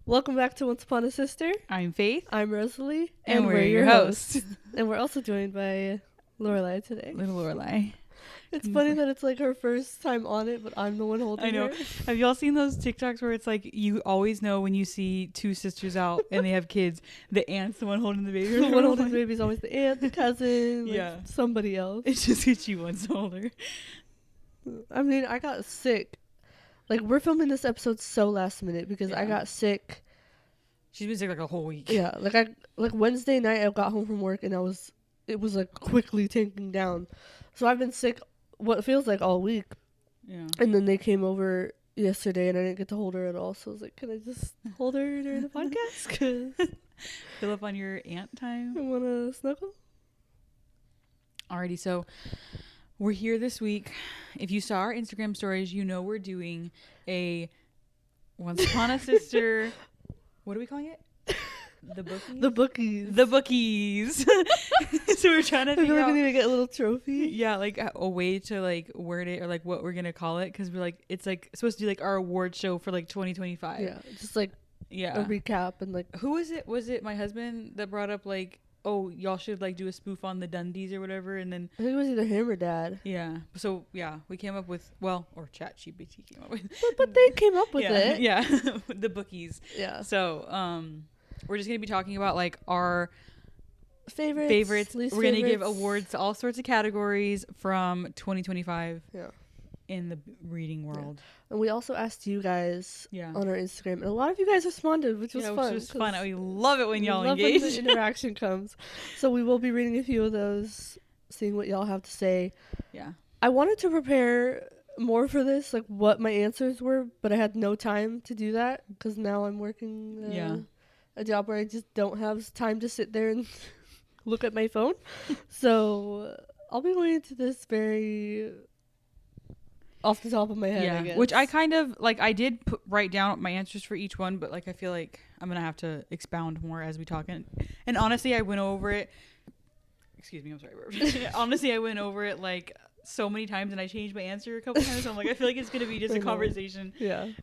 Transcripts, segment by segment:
Welcome back to Once Upon a Sister. I'm Faith. I'm Rosalie. And we're your hosts. And we're also joined by Lorelai today. Little Lorelai. It's funny that it's like her first time on it, but I'm the one holding I know. her. Have y'all seen those TikToks where it's like you always know when you see two sisters out and they have kids, the aunt's the one holding the baby. The one holding the baby is always the aunt, the cousin, Yeah. somebody else. It's just that she wants to hold her. I mean, I got sick. Like, we're filming this episode so last minute because I Yeah. got sick. She's been sick like a whole week. Yeah, like Wednesday night I got home from work and it was like quickly tanking down. So I've been sick what feels like all week. Yeah. And then they came over yesterday and I didn't get to hold her at all. So I was like, can I just hold her during the podcast? Because Fill up on your aunt time. I want to snuggle. Alrighty, so we're here this week. If you saw our Instagram stories, you know we're doing a Once Upon a Sister. What are we calling it? The Bookies? The Bookies. The Bookies. So we're trying to I feel figure like we out, need to get a little trophy. yeah, like a way to like word it or like what we're gonna call it, because we're like it's like supposed to be like our award show for like 2025. Yeah, just like Yeah. a recap and like. Who was it? Was it my husband that brought up like, oh, y'all should like do a spoof on the Dundies or whatever, and then I think it was either him or Dad. yeah. So yeah, we came up with or ChatGPT came up with. But they came up with yeah, it. yeah, the Bookies. Yeah. So we're just gonna be talking about like our Favorites. Least We're gonna give favorites. awards to all sorts of categories from 2025 Yeah. in the reading world. And we also asked you guys Yeah. on our Instagram, and a lot of you guys responded, which was Yeah, fun. which was 'cause fun. We love it when we y'all love engage. when the interaction comes. So we will be reading a few of those, seeing what y'all have to say. Yeah. I wanted to prepare more for this, like what my answers were, but I had no time to do that because now I'm working a job where I just don't have time to sit there and look at my phone. So I'll be going into this very off the top of my head, I guess. Which I kind of like. I did write down my answers for each one, but like I feel like I'm gonna have to expound more as we talk. And honestly, I went over it. Excuse me, I'm sorry. Honestly, I went over it like so many times, and I changed my answer a couple times. So I'm like, I feel like it's gonna be just I a know. conversation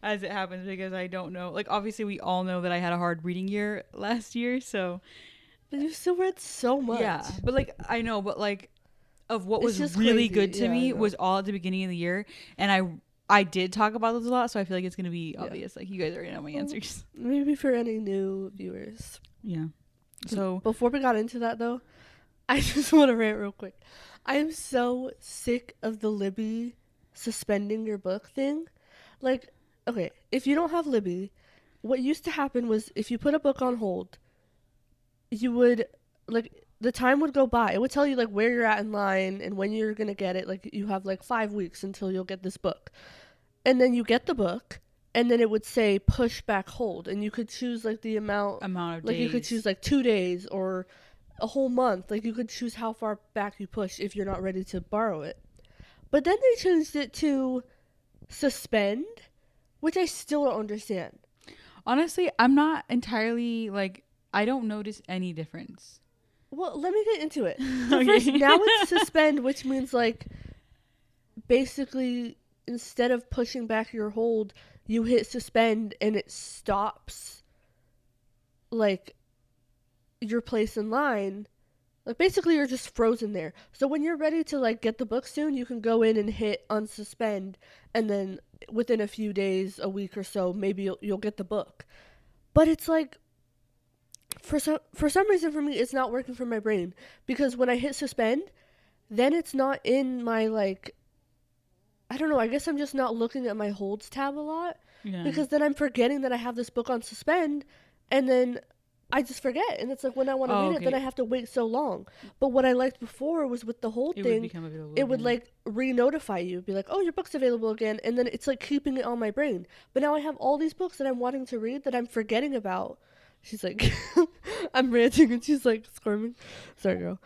as it happens, because I don't know. Like obviously, we all know that I had a hard reading year last year, so But you still read so much. yeah. But like I know, but like of what It's was just really crazy. good to Yeah, I me know. was all at the beginning of the year, and I did talk about those a lot, so I feel like it's gonna be obvious. Like you guys already know my answers. Maybe for any new viewers. Yeah. So Before we got into that, though, I just want to rant real quick. I am so sick of the Libby suspending your book thing. Like, okay, if you don't have Libby, what used to happen was if you put a book on hold, you would, like, the time would go by. It would tell you, like, where you're at in line and when you're going to get it. Like, you have, like, 5 weeks until you'll get this book. And then you get the book, and then it would say push back hold. And you could choose, like, the amount of like days. you could choose like 2 days or a whole month. Like you could choose how far back you push if you're not ready to borrow it. But then they changed it to suspend, which I still don't understand. Honestly, I'm not entirely like, I don't notice any difference. Well, let me get into it. So Okay. first, now it's suspend, which means like basically instead of pushing back your hold, you hit suspend and it stops like your place in line. Like basically you're just frozen there. So when you're ready to like get the book soon, you can go in and hit unsuspend, and then within a few days, a week or so, maybe you'll get the book. But it's like for some reason for me it's not working for my brain, because when I hit suspend, then it's not in my like, I don't know, I guess I'm just not looking at my holds tab a lot, Yeah. because then I'm forgetting that I have this book on suspend, and then I just forget, and it's like when I want to read it, then I have to wait so long. But what I liked before was with the hold it thing, would become available. it would again. like re-notify you, be like, oh, your book's available again, and then it's like keeping it on my brain. But now I have all these books that I'm wanting to read that I'm forgetting about. She's like, I'm ranting, and she's like squirming. Sorry, girl.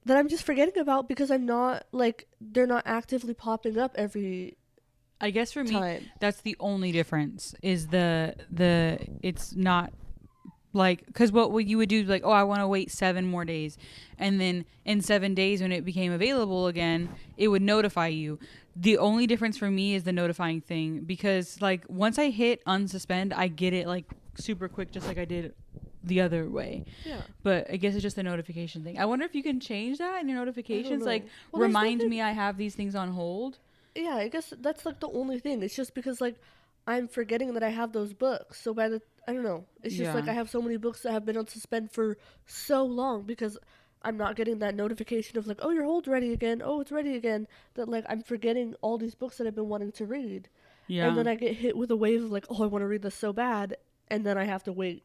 That I'm just forgetting about because I'm not like, they're not actively popping up every I guess for me, time. that's the only difference is the it's not like, because what you would do is like, oh, I want to wait 7 more days, and then in 7 days when it became available again, it would notify you. The only difference for me is the notifying thing, because like once I hit unsuspend, I get it like super quick, just like I did the other way. Yeah. But I guess it's just a notification thing. I wonder if you can change that in your notifications. Like, Well, remind me I have these things on hold. Yeah, I guess that's like the only thing. It's just because like I'm forgetting that I have those books. So I don't know. It's just like I have so many books that have been on suspend for so long because I'm not getting that notification of like, oh, your hold's ready again. Oh, it's ready again. That like I'm forgetting all these books that I've been wanting to read. Yeah. And then I get hit with a wave of like, oh, I want to read this so bad, and then I have to wait.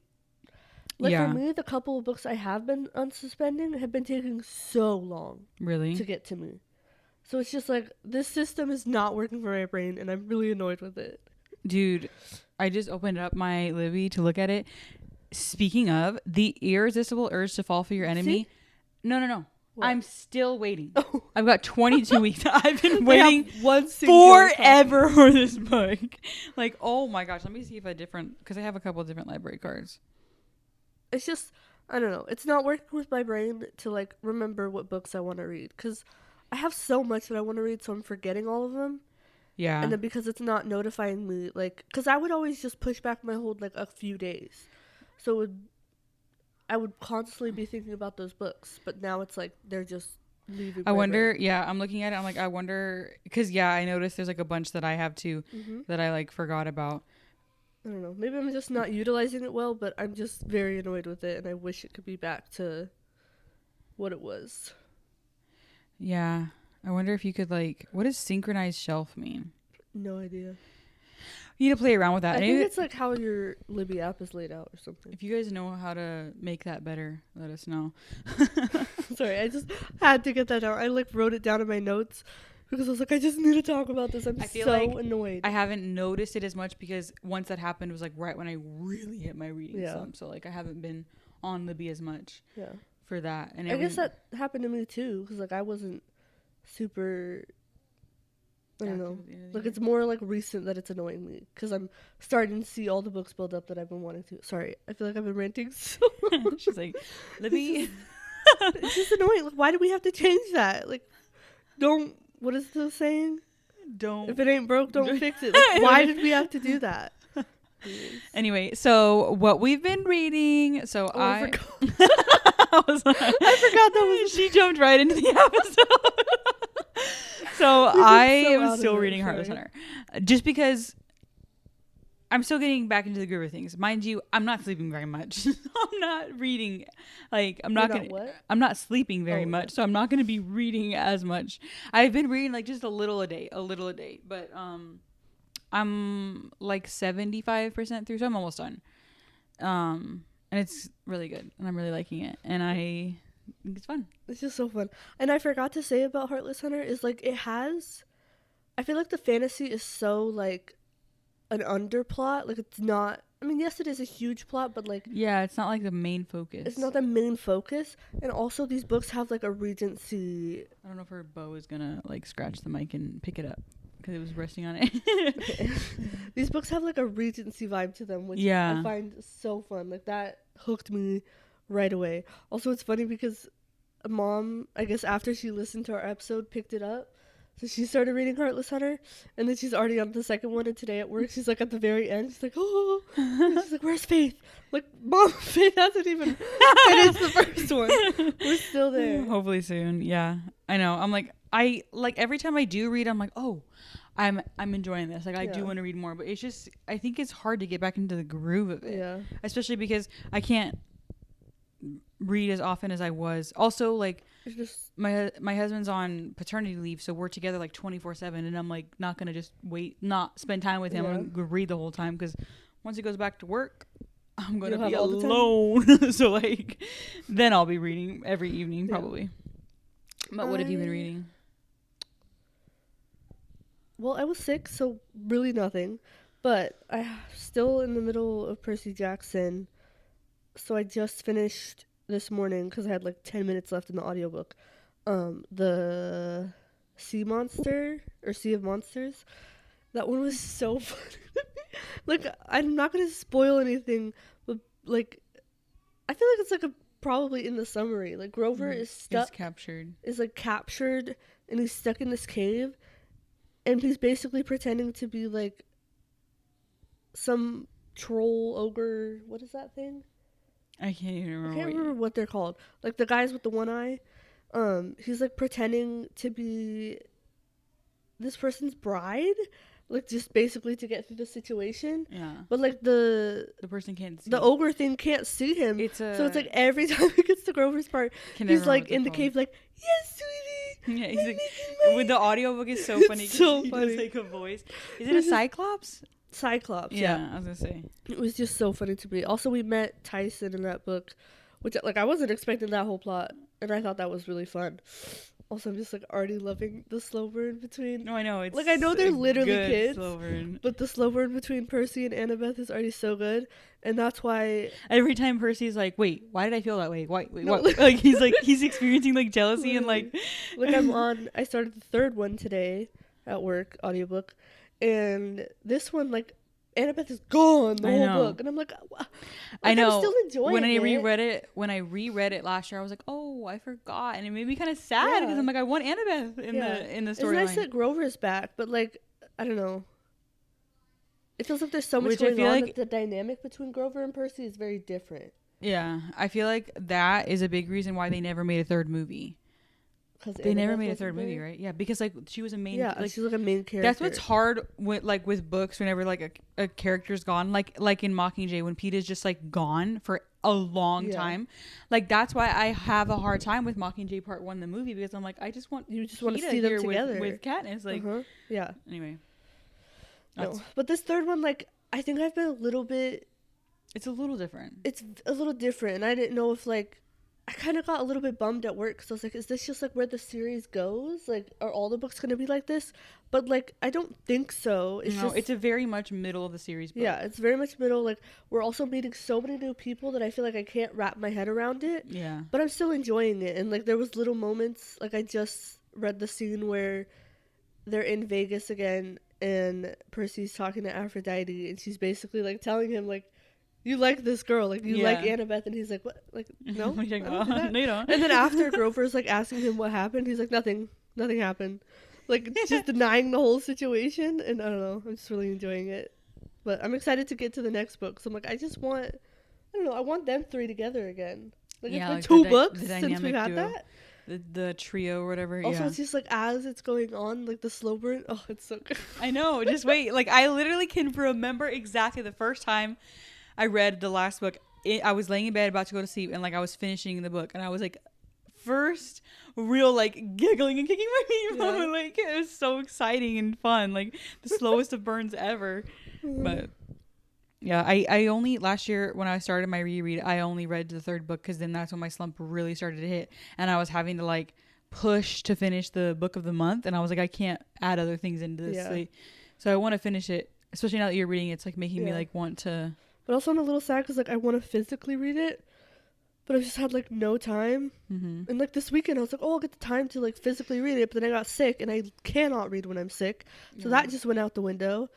Like for me, the couple of books I have been unsuspending have been taking so long Really? to get to me. So it's just like, this system is not working for my brain, and I'm really annoyed with it. Dude, I just opened up my Libby to look at it. Speaking of, the irresistible urge to fall for your enemy. See? No. What? I'm still waiting. Oh. I've got 22 weeks. I've been waiting forever for this book. Like, oh my gosh. Let me see if because I have a couple of different library cards. It's just, I don't know. It's not working with my brain to like remember what books I want to read. Because I have so much that I want to read, so I'm forgetting all of them. Yeah. And then because it's not notifying me, like, because I would always just push back my hold like a few days. So I would constantly be thinking about those books. But now it's like they're just leaving I wonder, brain. yeah, I'm looking at it. I'm like, I wonder, because, yeah, I noticed there's like a bunch that I have too that I like forgot about. I don't know. Maybe I'm just not utilizing it well, but I'm just very annoyed with it. And I wish it could be back to what it was. Yeah. I wonder if you could like, what does synchronized shelf mean? No idea. You need to play around with that. I think it's like how your Libby app is laid out or something. If you guys know how to make that better, let us know. Sorry, I just had to get that out. I like wrote it down in my notes because I was like, I just need to talk about this. I feel so annoyed. I haven't noticed it as much because once that happened, it was like right when I really hit my reading slump. So like I haven't been on Libby as much for that. And I guess that happened to me too because like I wasn't super, I don't know, like it's more like recent that it's annoying me because I'm starting to see all the books build up that I've been wanting to. Sorry, I feel like I've been ranting so much. She's like, Libby. It's just annoying. Like, why do we have to change that? Like, what is the saying? If it ain't broke, don't fix it. Like, why did we have to do that? Anyway, so what we've been reading. So I forgot. I forgot that was. She jumped right into the episode. So I am still reading Heartless Hunter, just because I'm still getting back into the groove of things. Mind you, I'm not sleeping very much. I'm not reading, like I'm not sleeping very much, so I'm not gonna be reading as much. I've been reading like just a little a day, but I'm like 75% through, so I'm almost done. And it's really good, and I'm really liking it, and I think it's fun. It's just so fun. And I forgot to say about Heartless Hunter is like I feel like the fantasy is so like an underplot. Like it's not. I mean, yes, it is a huge plot, but like it's not like the main focus. It's not the main focus, and also these books have like a Regency. I don't know if her bow is gonna like scratch the mic and pick it up. Because it was resting on it. Okay. These books have like a Regency vibe to them, which I find so fun. Like that hooked me right away. Also, it's funny because Mom, I guess after she listened to our episode, picked it up. So she started reading Heartless Hunter, and then she's already on the second one. And today at work, she's like at the very end. She's like, oh, and she's like, where's Faith? I'm like, Mom, Faith hasn't even finished the first one. We're still there. Hopefully soon. Yeah, I know. I'm like, every time I do read, I'm like, oh, I'm enjoying this. Like I do want to read more, but it's just I think it's hard to get back into the groove of it. Yeah. Especially because I can't read as often as I was. Also, like my husband's on paternity leave, so we're together like 24/7, and I'm like not gonna just not spend time with him. I'm gonna read the whole time because once he goes back to work, I'm gonna be alone. So like then I'll be reading every evening probably. But what have you been reading? Well, I was sick, so really nothing. But I'm still in the middle of Percy Jackson. So I just finished this morning because I had like 10 minutes left in the audiobook. The Sea Monster or Sea of Monsters. That one was so funny. Like, I'm not going to spoil anything, but like, I feel like it's like probably in the summary. Like, Grover is stuck. Is like captured, and he's stuck in this cave. And he's basically pretending to be like some troll ogre. What is that thing? I can't even remember. I can't remember what they're called. Like the guys with the one eye. He's like pretending to be this person's bride, like just basically to get through the situation. Yeah. But like the person can't see. The ogre thing can't see him. So it's like every time he gets to Grover's part, he's like in the cave, like, yes, sweetie. Yeah, he's like, with the audiobook is so funny. So he funny. does like a voice. Is it a Cyclops? Cyclops. Yeah, I was gonna say. It was just so funny to me. Also, we met Tyson in that book, which like I wasn't expecting that whole plot, and I thought that was really fun. Also, I'm just like already loving the slow burn between. No, I know. It's like I know they're literally kids, slow burn. but the slow burn between Percy and Annabeth is already so good, and that's why every time Percy's like, "Wait, why did I feel that way? Wait, no, what?" Like he's experiencing like jealousy and like. Like I started the third one today at work, audiobook, and this one like. Annabeth is gone the whole book, and I'm like I know. I'm still enjoying when I it. reread it last year, I was like, oh, I forgot, and it made me kind of sad because I'm like, I want Annabeth in the storyline. It's nice that Grover's back, but like I don't know. It feels like there's so much going on. Like the dynamic between Grover and Percy is very different. Yeah, I feel like that is a big reason why they never made a third movie. They never made a third movie, right? Yeah, because like she was a main. Yeah, like, she's like a main character. That's what's hard with books. Whenever like a character's gone, like in Mockingjay, when Pete is just like gone for a long time, like that's why I have a hard time with Mockingjay Part 1, the movie, because I'm like, I just want to see them together with Katniss. Like, yeah. Anyway, no, but this third one, like I think I've been a little bit. It's a little different. It's a little different, and I didn't know if like. I kind of got a little bit bummed at work because I was like, is this just like where the series goes? Like, are all the books going to be like this? But like, I don't think so. It's a very much middle of the series book. Yeah, it's very much middle. Like, we're also meeting so many new people that I feel like I can't wrap my head around it. Yeah. But I'm still enjoying it. And like, there was little moments, like I just read the scene where they're in Vegas again and Percy's talking to Aphrodite and she's basically like telling him like, you like this girl, like you like Annabeth, and he's like, what? Like, no, no, you don't. And then after Grover's like asking him what happened, he's like, nothing happened, like just denying the whole situation. And I don't know, I'm just really enjoying it. But I'm excited to get to the next book. So I'm like, I want them three together again. Like it's been like 2 books since we've had duo. That. The trio or whatever. Also, it's just like as it's going on, like the slow burn. Oh, it's so good. I know. Just wait. Like I literally can remember exactly the first time I read the last book. I was laying in bed about to go to sleep, and like I was finishing the book, and I was like, first real like giggling and kicking my feet moment. Like it was so exciting and fun, like the slowest of burns ever. But yeah, I only last year when I started my reread, I only read the 3rd book because then that's when my slump really started to hit, and I was having to like push to finish the book of the month, and I was like, I can't add other things into this. So I want to finish it, especially now that you're reading. It's like making me like want to. But also I'm a little sad because like I want to physically read it, but I've just had like no time. And like this weekend I was like, oh, I'll get the time to like physically read it, but then I got sick and I cannot read when I'm sick, so that just went out the window.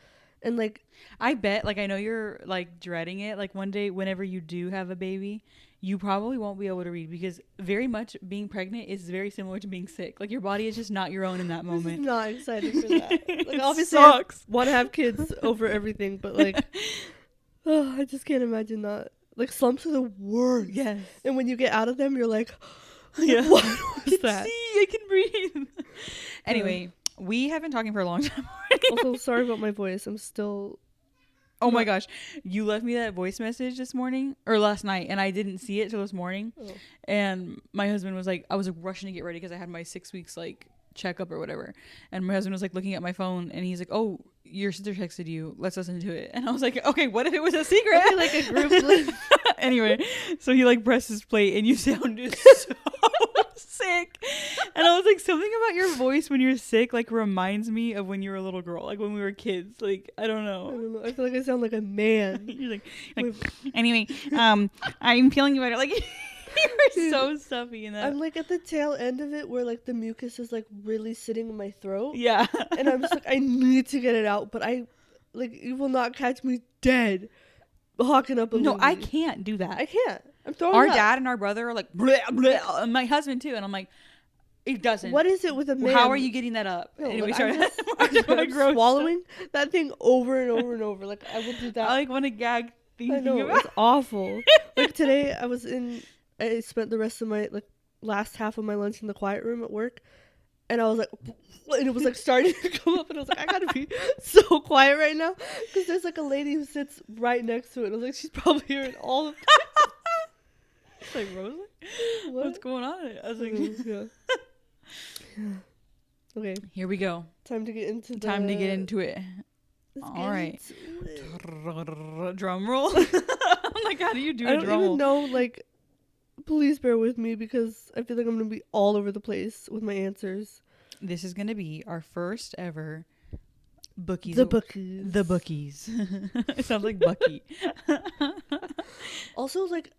And like I bet, like I know you're like dreading it, like one day whenever you do have a baby, you probably won't be able to read, because very much being pregnant is very similar to being sick. Like your body is just not your own in that moment. I'm not excited for that. Like obviously sucks. I want to have kids over everything, but like oh, I just can't imagine that. Like slumps are the worst. Yes. And when you get out of them, you're like, what was that? I can breathe. Anyway, we have been talking for a long time already. Also, sorry about my voice. I'm still. Oh my gosh, you left me that voice message this morning or last night, and I didn't see it till this morning. Oh. And my husband was like, I was like rushing to get ready because I had my 6 weeks like checkup or whatever, and my husband was like looking at my phone, and he's like, oh, your sister texted you, let's listen to it. And I was like, okay, what if it was a secret? Like a group. Anyway, so he like pressed his play, and you sounded so sick, and I was like, something about your voice when you're sick like reminds me of when you were a little girl, like when we were kids. Like I don't know, I feel like I sound like a man. You're like anyway, I'm feeling better. Like you were so stuffy in that. I'm like at the tail end of it where like the mucus is like really sitting in my throat. Yeah. And I'm just like, I need to get it out, but I like, you will not catch me dead hawking up a movie. No, I can't do that. I can't. I'm throwing our up. Dad and our brother are like bleh, bleh, and my husband too, and I'm like, It doesn't. What is it with a man? How are you getting that up? No, Anyway, like, sorry. I'm swallowing that thing over and over and over. Like I will do that. I like want to gag thinking I know, about it's awful. Like today I spent the rest of my like last half of my lunch in the quiet room at work, and I was like, and it was like starting to come up, and I was like, I gotta be so quiet right now because there's like a lady who sits right next to it. And I was like, she's probably hearing all of It's like, Rosie, what? what's going on? I was like, yeah. Okay, here we go. time to get into It. Let's All get right. into it. Drum roll. I'm like, how do you do I a don't drum roll? even know. Like, please bear with me because I feel like I'm gonna be all over the place with my answers. This is gonna be our first ever Bookies. The Bookies. The Bookies. It sounds like Bucky. Also, like,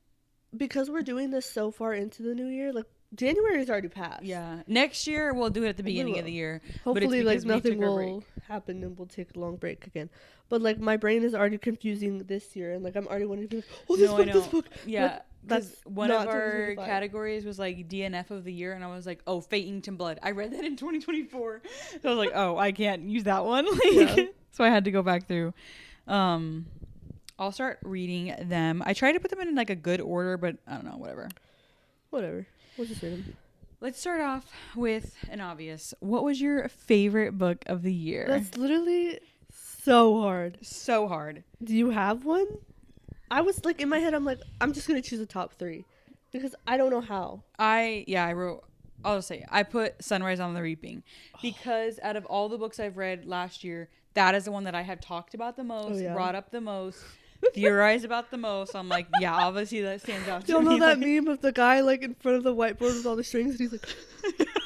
because we're doing this so far into the new year, like January is already passed. Yeah. Next year we'll do it at the beginning will. of the year. Hopefully, like because we nothing took our will happen and we'll take a long break again. But like my brain is already confusing this year, and like I'm already wanting to be like, oh, this book. Yeah. Like, That's one not of our 2025. categories was like DNF of the year, and I was like, oh, Fate Inked in Blood. I read that in 2024. So I was like, oh, I can't use that one. Yeah. So I had to go back through. I'll start reading them. I try to put them in like a good order, but I don't know, whatever. We'll just read them. Let's start off with an obvious. What was your favorite book of the year? That's literally so hard. So hard. Do you have one? I was like in my head, I'm like, I'm just gonna choose a top 3 because I don't know how. I wrote. I'll just say I put Sunrise on the Reaping because out of all the books I've read last year, that is the one that I have talked about the most, brought up the most, theorized about the most. I'm like, yeah, obviously that stands out to Do you me. know that like, meme of the guy like in front of the whiteboard with all the strings, and he's like,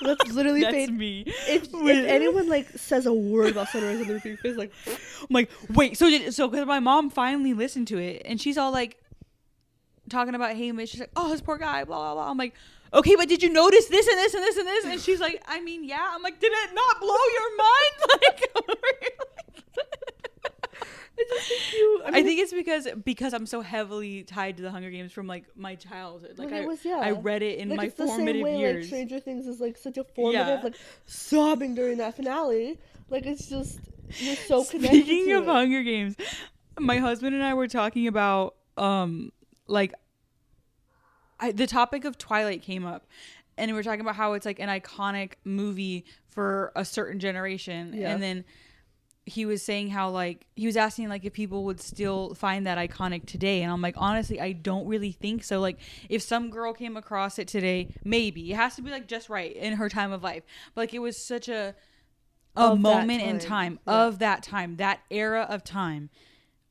that's literally that's Fate. me. If anyone like says a word about Sunrise on the Reaping, Fate's like, I'm like, wait, so because my mom finally listened to it and she's all like talking about Hamish. She's like, oh, this poor guy, blah blah blah. I'm like, okay, but did you notice this and this and this and this? And she's like, I mean, yeah. I'm like, did it not blow your mind? I think it's because I'm so heavily tied to the Hunger Games from like my childhood. Like I read it in like, my it's the formative same way, years. Like Stranger Things is like such a formative, like sobbing during that finale. Like it's just you're so connected. Speaking of Hunger Games, my husband and I were talking about the topic of Twilight came up, and we were talking about how it's like an iconic movie for a certain generation, and then he was saying how like he was asking like if people would still find that iconic today, and I'm like, honestly, I don't really think so. Like if some girl came across it today, maybe it has to be like just right in her time of life, but like it was such a moment in time of that time, that era of time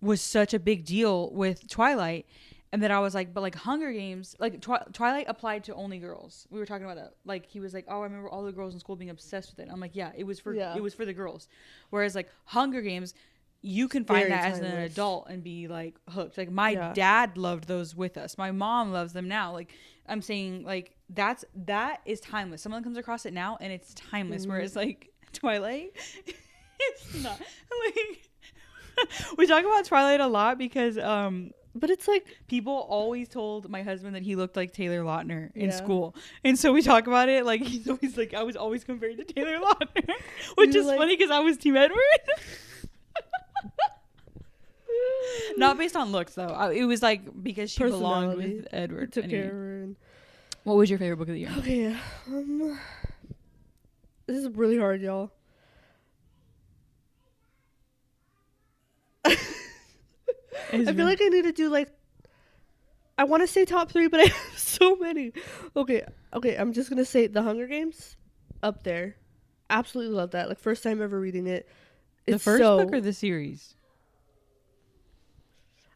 was such a big deal with Twilight. And then I was like, but like Hunger Games, like Twilight applied to only girls. We were talking about that. Like he was like, oh, I remember all the girls in school being obsessed with it. I'm like, yeah, it was for the girls. Whereas like Hunger Games, you can find that as an adult and be like hooked. Like my dad loved those with us. My mom loves them now. Like I'm saying, like that is timeless. Someone comes across it now and it's timeless. Mm-hmm. Whereas like Twilight, it's not. Like we talk about Twilight a lot because but it's like people always told my husband that he looked like Taylor Lautner in school, and so we talk about it. Like he's always like, I was always compared to Taylor Lautner, which is like, funny because I was Team Edward. Not based on looks though. It was like because she belonged with Edward. Took care of her and... What was your favorite book of the year? Okay, this is really hard, y'all. I feel like I need to do like I want to say top 3, but I have so many. Okay, I'm just gonna say The Hunger Games up there. Absolutely love that. Like first time ever reading it. The first book or the series?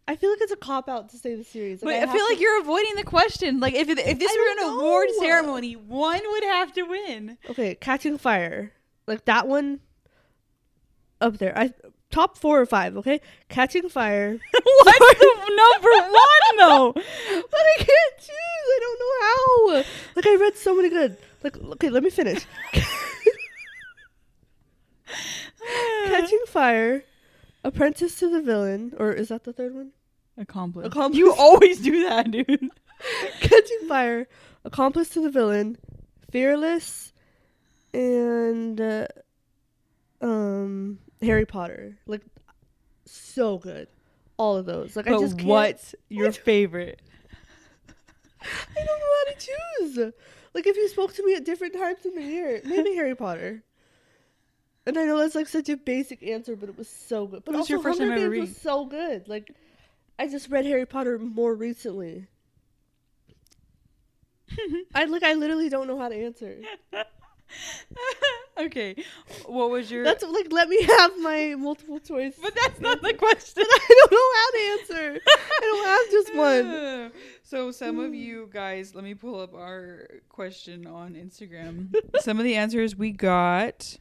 I feel like it's a cop out to say the series. Like, but I feel like you're avoiding the question. Like if this were an award ceremony, one would have to win. Okay, Catching Fire, like that one up there. Top 4 or 5, okay? Catching Fire. What's the number 1 though? But I can't choose. I don't know how. Like I read so many good. Like okay, let me finish. Catching Fire, Apprentice to the Villain, or is that the third one? Accomplice. You always do that, dude. Catching Fire, Accomplice to the Villain, Fearless, and Harry Potter. Like, so good. All of those. Like, I But just can't. what's your favorite? I don't know how to choose. Like, if you spoke to me at different times in the year, maybe Harry Potter. And I know that's like such a basic answer, but it was so good. But What was also, your first Hunger time ever Games reading? was so good. Like, I just read Harry Potter more recently. I literally don't know how to answer. Okay. What was your... That's like, let me have my multiple choice. But that's not the question. But I don't know how to answer. I don't have just one. So some of you guys, let me pull up our question on Instagram. Some of the answers we got.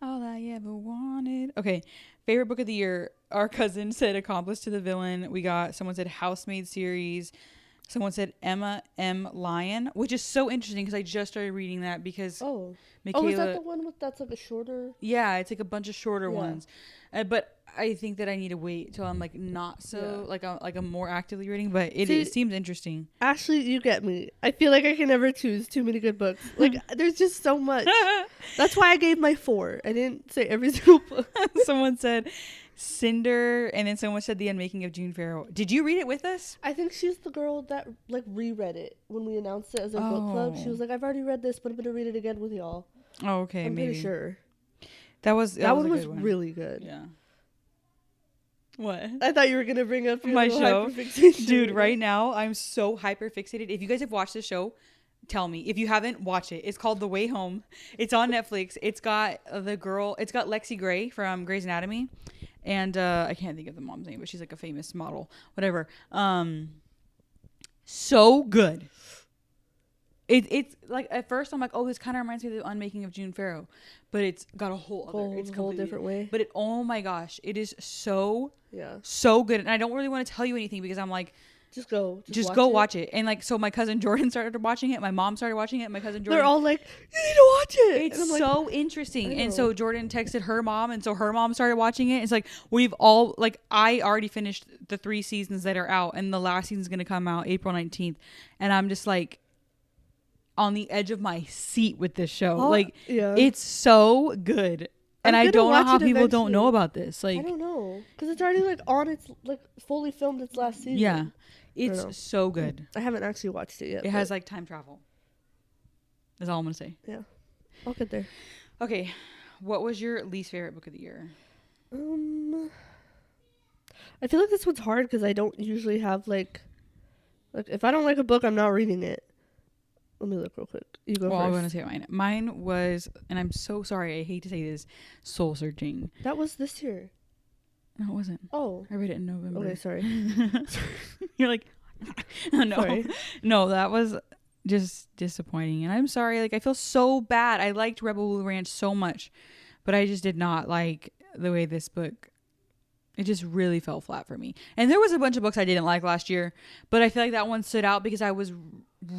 All I ever wanted. Okay. Favorite book of the year. Our cousin said Accomplice to the Villain. We got, someone said Housemaid series. Someone said Emma M. Lyon, which is so interesting because I just started reading that because Michaela... Oh, is that the one that's like a shorter? Yeah, it's like a bunch of shorter Yeah. ones. But I think that I need to wait till I'm like not so like I'm more actively reading, but it seems interesting. Ashley, you get me. I feel like I can never choose too many good books. Like, there's just so much. That's why I gave my 4. I didn't say every single book. Someone said Cinder, and then someone said The Unmaking of June Farrow. Did you read it with us? I think she's the girl that like reread it when we announced it as our book club. She was like, I've already read this, but I'm gonna read it again with y'all. Oh, okay, I'm maybe. pretty sure. That one was a good one. really good. Yeah. What? I thought you were gonna bring up your My little show, hyperfixation. dude. Right now, I'm so hyper fixated. If you guys have watched the show, tell me. If you haven't, watch it. It's called The Way Home. It's on Netflix. It's got the girl. It's got Lexi Gray from Grey's Anatomy, and I can't think of the mom's name, but she's like a famous model. Whatever. So good. It's like at first I'm like, oh, this kind of reminds me of The Unmaking of June Farrow, but it's got a whole other, it's whole different way. But oh my gosh, it is so good, and I don't really want to tell you anything because I'm like, just go watch it. And like, so my cousin Jordan started watching it, my mom started watching it, my cousin Jordan. They're all like, you need to watch it. It's so interesting. And so Jordan texted her mom, and so her mom started watching it. It's like we've all like, I already finished the 3 seasons that are out, and the last season's gonna come out April 19th, and I'm just like on the edge of my seat with this show. It's so good. And I don't know how people don't know about this. Like, I don't know, because it's already like on its like fully filmed its last season. Yeah, it's so good. I haven't actually watched it yet. It has like time travel. That's all I'm gonna say. Yeah, I'll get there. Okay, what was your least favorite book of the year? I feel like this one's hard because I don't usually have like if I don't like a book, I'm not reading it. Let me look real quick. You go first. I'm going to say mine. Mine was, and I'm so sorry, I hate to say this, Soul Searching. That was this year. No, it wasn't. Oh. I read it in November. Okay, sorry. You're like, no. Sorry. No, that was just disappointing. And I'm sorry. Like, I feel so bad. I liked Rebel Blue Ranch so much, but I just did not like the way this book, it just really fell flat for me. And there was a bunch of books I didn't like last year, but I feel like that one stood out because I was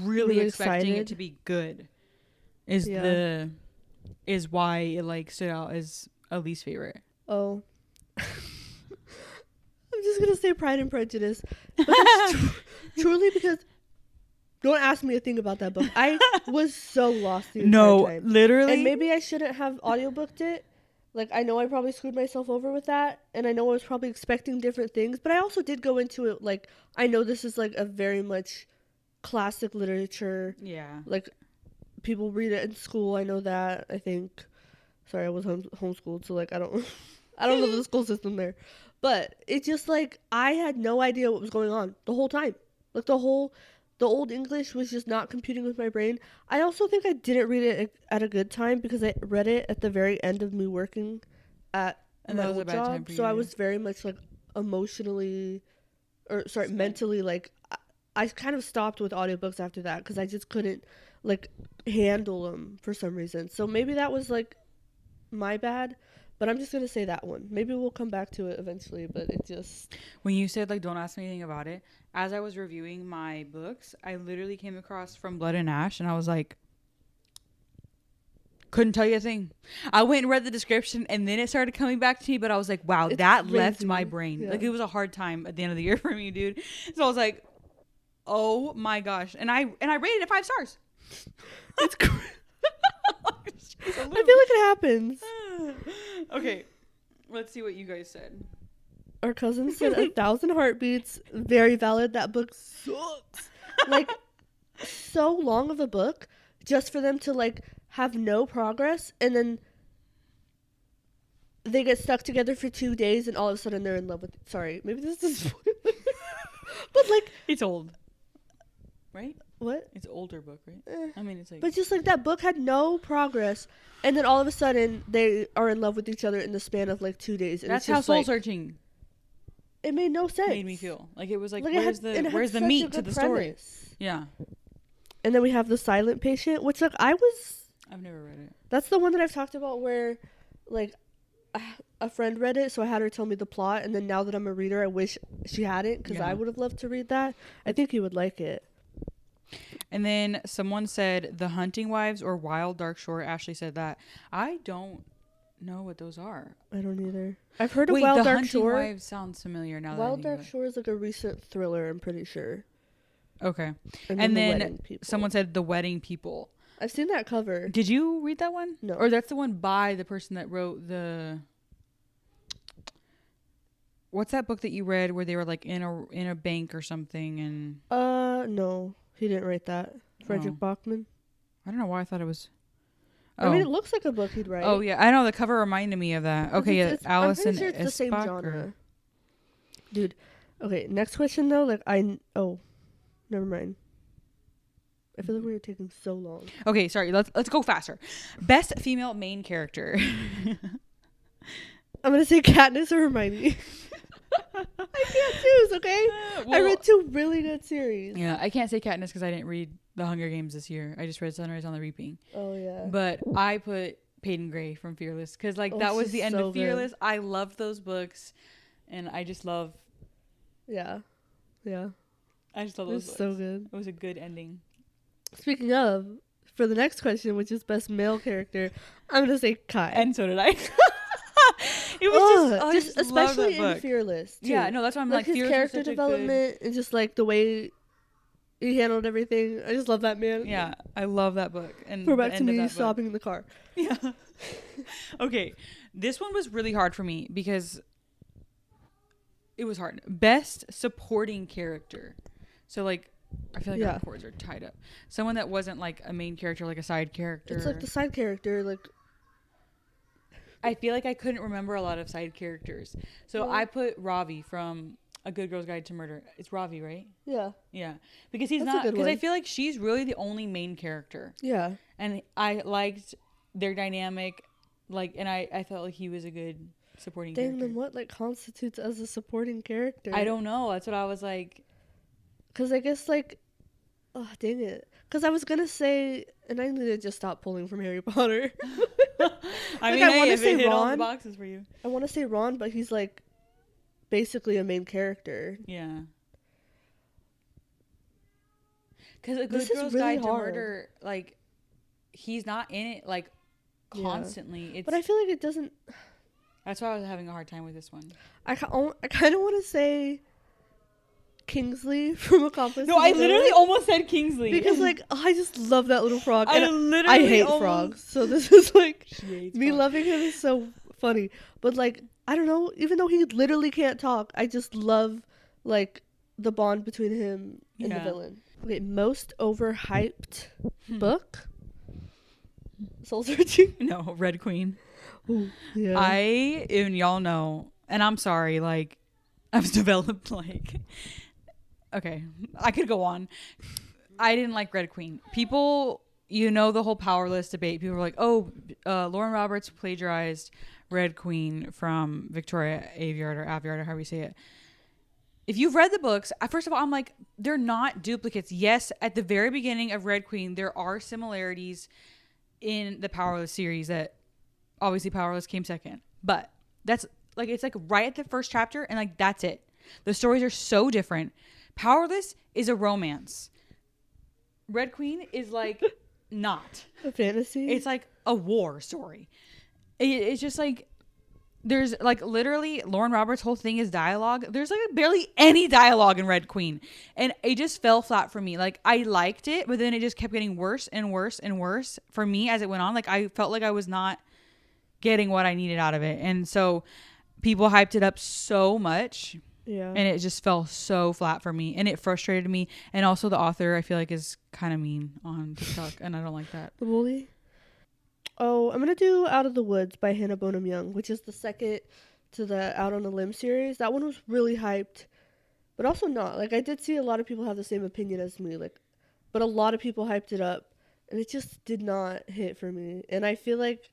really expecting it to be good. Is why it like stood out as a least favorite. Oh. I'm just gonna say Pride and Prejudice. Truly, because don't ask me a thing about that book. I was so lost the entire time. Literally. And maybe I shouldn't have audiobooked it. Like, I know I probably screwed myself over with that, and I know I was probably expecting different things, but I also did go into it like, I know this is like a very much classic literature. Yeah. Like, people read it in school. I know that. I think. Sorry, I was homeschooled, so like I don't know the school system there. But it's just like I had no idea what was going on the whole time. Like the old English was just not computing with my brain. I also think I didn't read it at a good time because I read it at the very end of me working at my old job. So I was very much like mentally like I kind of stopped with audiobooks after that because I just couldn't like handle them for some reason. So maybe that was like my bad, but I'm just gonna say that one. Maybe we'll come back to it eventually, but it just, when you said like don't ask me anything about it, as I was reviewing my books, I literally came across From Blood and Ash, and I was like, couldn't tell you a thing. I went and read the description, and then it started coming back to me, but I was like, wow, that left my brain. Like, it was a hard time at the end of the year for me, dude. So I was like, oh my gosh. And I rated it 5 stars. it's I feel like it happens. Okay, let's see what you guys said. Our cousin said 1,000 Heartbeats. Very valid. That book sucks. Like, so long of a book just for them to, like, have no progress, and then they get stuck together for 2 days, and all of a sudden they're in love with... Sorry, maybe this is... But, like... It's old. Right? What? It's an older book, right? I mean, it's like... But just, like, that book had no progress, and then all of a sudden they are in love with each other in the span of, like, 2 days. And That's it's how just, like, soul-searching it made no sense. made me feel. Like, it was like, Like, where's the meat to the story? Premise. Yeah. And then we have The Silent Patient, which, like, I've never read it. that's the one that I've talked about where, like, a friend read it, so I had her tell me the plot, and then now that I'm a reader, I wish she hadn't, because I would have loved to read that. I think you would like it. And then someone said The Hunting Wives or Wild Dark Shore. Ashley said that. I don't know what those are. I don't either. I've heard of Wait, Wild The Dark Hunting Shore. Wives sounds familiar now. Wild Dark Shore is like a recent thriller, I'm pretty sure. Okay. And then someone said The Wedding People. I've seen that cover. Did you read that one? No. Or that's the one by the person that wrote the... What's that book that you read where they were like in a bank or something and... No. He didn't write that. Frederick Bachman. I don't know why I thought it was... I mean, it looks like a book he'd write. Oh, yeah. I know. The cover reminded me of that. Okay, it's Allison I'm pretty sure it's the same Espach genre. Dude. Okay, next question, though. Like, oh, never mind. I feel like we were taking so long. Okay, sorry. Let's go faster. Best female main character. I'm going to say Katniss or Hermione. I can't choose, okay? I read 2 really good series. Yeah, I can't say Katniss because I didn't read The Hunger Games this year. I just read Sunrise on the Reaping. Oh, yeah. But I put Peyton Gray from Fearless because, like, that was the end of Fearless. Good. I loved those books, and I just love... Yeah. Yeah. I just love those books. So good. It was a good ending. Speaking of, for the next question, which is best male character, I'm going to say Kai. And so did I. It was just especially in Fearless. Too. Yeah, no, that's why I'm like his Fearless character development and just like the way he handled everything. I just love that man. Yeah, I love that book. And we're back to me sobbing in the car. Yeah. Okay, this one was really hard for me because it was hard. Best supporting character. So like, I feel like our chords are tied up. Someone that wasn't like a main character, like a side character. It's like the side character, like. I feel like I couldn't remember a lot of side characters. So I put Ravi from A Good Girl's Guide to Murder. It's Ravi, right? Yeah. Yeah. Because he's not... Because I feel like she's really the only main character. Yeah. And I liked their dynamic. Like, and I felt like he was a good supporting character. Then what, like, constitutes as a supporting character? I don't know. That's what I was like... Because I guess, like... Oh, dang it. Because I was going to say... And I need to just stop pulling from Harry Potter. I mean, I want to say Ron. All the boxes for you. I want to say Ron, but he's like basically a main character. Yeah. Because A Good Girl's Guide to Murder, like, he's not in it like constantly. Yeah. But I feel like it doesn't. That's why I was having a hard time with this one. I kind of want to say Kingsley from Accomplice. No, I literally almost said Kingsley because like I just love that little frog. I hate frogs, so this is like me loving him is so funny. But like I don't know, even though he literally can't talk, I just love like the bond between him and the villain. Okay, most overhyped book. Soul Searching. No, Red Queen. Ooh, yeah. And y'all know, and I'm sorry, like I've developed like. Okay, I could go on. I didn't like Red Queen. People, you know, the whole Powerless debate. People were like, oh, Lauren Roberts plagiarized Red Queen from Victoria Aveyard or however you say it. If you've read the books, first of all, I'm like, they're not duplicates. Yes, at the very beginning of Red Queen, there are similarities in the Powerless series that obviously Powerless came second. But that's like, it's like right at the first chapter and like, that's it. The stories are so different. Powerless is a romance. Red Queen is like not a fantasy. It's like a war story. It's just like there's like literally Lauren Roberts' whole thing is dialogue. There's like barely any dialogue in Red Queen, and it just fell flat for me. Like I liked it, but then it just kept getting worse and worse and worse for me as it went on. Like I felt like I was not getting what I needed out of it, and so people hyped it up so much. Yeah. And it just fell so flat for me, and it frustrated me. And also the author, I feel like, is kind of mean on TikTok, and I don't like that. The bully. Oh, I'm gonna do Out of the Woods by Hannah Bonham Young, which is the second to the Out on a Limb series. That one was really hyped, but also not. Like I did see a lot of people have the same opinion as me, like, but a lot of people hyped it up, and it just did not hit for me. And I feel like,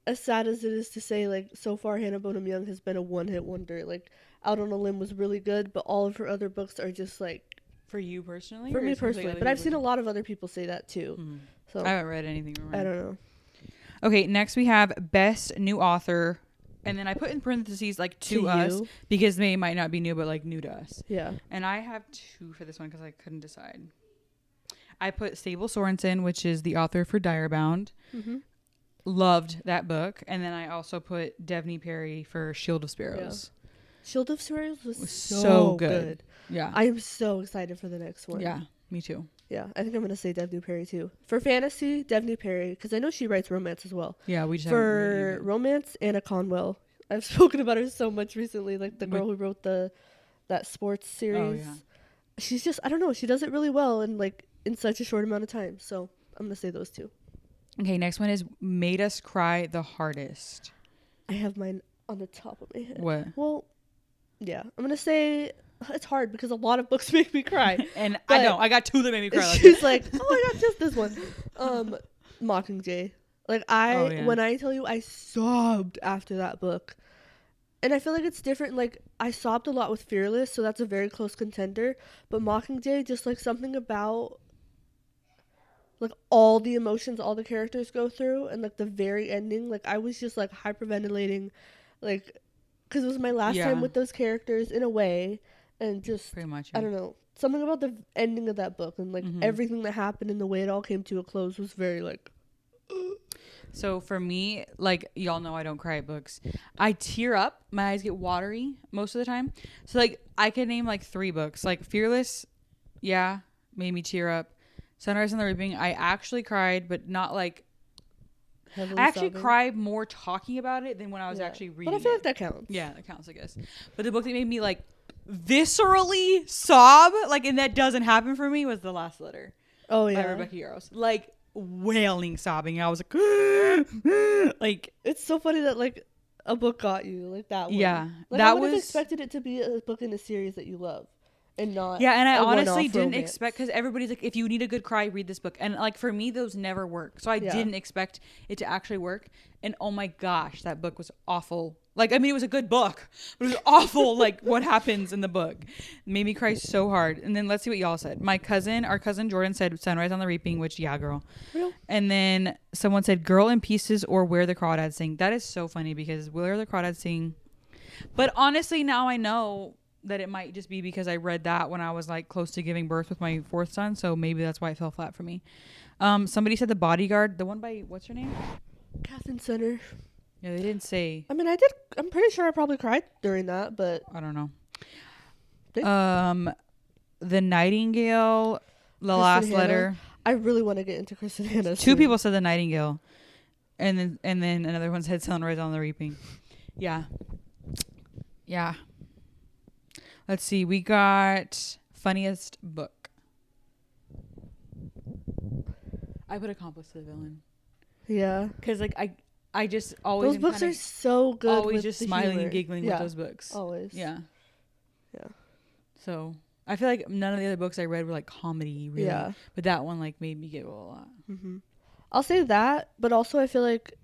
as sad as it is to say, like, so far Hannah Bonham Young has been a one-hit wonder. Like, Out on a Limb was really good, but all of her other books are just like, For you personally? for me personally. But I've seen a lot of other people say that too. Mm-hmm. So I haven't read anything from her. I don't know. Okay, next we have Best New Author. And then I put in parentheses like to us you. because they might not be new, but like new to us. Yeah. And I have 2 for this one because I couldn't decide. I put Sable Sorensen, which is the author for Direbound. Mm-hmm. Loved that book. And then I also put Devney Perry for Shield of Sparrows. Yeah. Shield of Sparrows was so good. Yeah. I am so excited for the next one. Yeah, me too. Yeah, I think I'm going to say Devney Perry too. For fantasy, Devney Perry, because I know she writes romance as well. Yeah, we just haven't read For it. romance, Anna Conwell. I've spoken about her so much recently, like the girl who wrote that sports series. Oh, yeah. She's just, I don't know, she does it really well and like in such a short amount of time. So I'm going to say those 2. Okay, next one is Made Us Cry the Hardest. I have mine on the top of my head. What? Well, yeah, I'm going to say it's hard because a lot of books make me cry. And I don't. I got 2 that made me cry. She's like, oh, I got just this one. Mockingjay. Like when I tell you I sobbed after that book. And I feel like it's different. Like I sobbed a lot with Fearless, so that's a very close contender. But Mockingjay, just like something about like all the emotions all the characters go through, and like the very ending, like I was just like hyperventilating, like because it was my last time with those characters in a way, and just pretty much. I don't know, something about the ending of that book and like everything that happened and the way it all came to a close was very like. So for me, like y'all know I don't cry at books. I tear up. My eyes get watery most of the time. So like I could name like 3 books. Like Fearless, yeah, made me tear up. Sunrise on the Reaping, I actually cried, but not like Heavily I actually sobbing. cried more talking about it than when I was actually reading it. But I feel like that counts. Yeah, that counts, I guess. But the book that made me like viscerally sob, like, and that doesn't happen for me, was The Last Letter. Oh yeah. By Rebecca Yarros. Like wailing sobbing. I was like like it's so funny that like a book got you like that one. Yeah. Like, that I would have was expected it to be a book in a series that you love and not yeah, and I a honestly one-off didn't romance. expect, because everybody's like, if you need a good cry, read this book. And like for me, those never work. So I didn't expect it to actually work. And oh my gosh, that book was awful. Like, I mean, it was a good book, but it was awful. Like what happens in the book made me cry so hard. And then let's see what y'all said. Our cousin Jordan said Sunrise on the Reaping, which yeah, girl. Real? And then someone said Girl in Pieces or Where the Crawdads Sing. That is so funny because Where the Crawdads Sing. But honestly, now I know that it might just be because I read that when I was like close to giving birth with my 4th son. So maybe that's why it fell flat for me. Somebody said The Bodyguard, the one by, what's her name? Catherine Center. Yeah, they didn't say. I mean, I did. I'm pretty sure I probably cried during that, but I don't know. Did- The Nightingale, The Kristen Last Hanna. Letter. I really want to get into Kristen Hanna. 2 people said The Nightingale, and then another one said Sunrise on the Reaping. Yeah. Let's see. We got funniest book. I put Accomplice to the Villain. Yeah. Because like I just always Those books are so good. always with just the smiling humor. and giggling Yeah, with those books. always. Yeah. Yeah. So I feel like none of the other books I read were like comedy, really. Yeah. But that one like made me giggle a lot. Mm-hmm. I'll say that, but also I feel like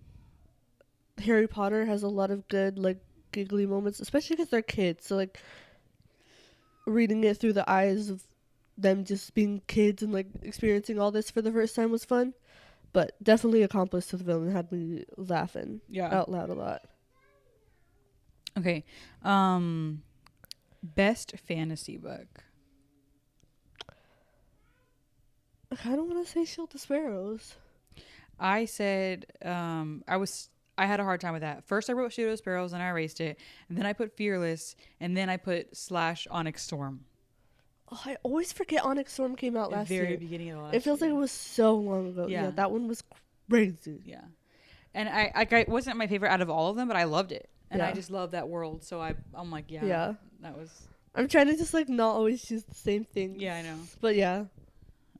Harry Potter has a lot of good like giggly moments, especially because they're kids. So like reading it through the eyes of them just being kids and like experiencing all this for the first time was fun. But definitely Accomplice to the Villain had me laughing out loud a lot. Okay. Best fantasy book. I kind of want to say Shield the Sparrows. I said I was I had a hard time with that. First, I wrote Pseudo Sparrows and I erased it. And then I put Fearless. And then I put / Onyx Storm. Oh, I always forget Onyx Storm came out The last very year. beginning of last It feels year. like it was so long ago. Yeah. Yeah, that one was crazy. Yeah. And I wasn't my favorite out of all of them, but I loved it. And I Yeah. just love that world. So I'm like, yeah. Yeah. That was. I'm trying to just like not always choose the same thing. Yeah, I know. But yeah,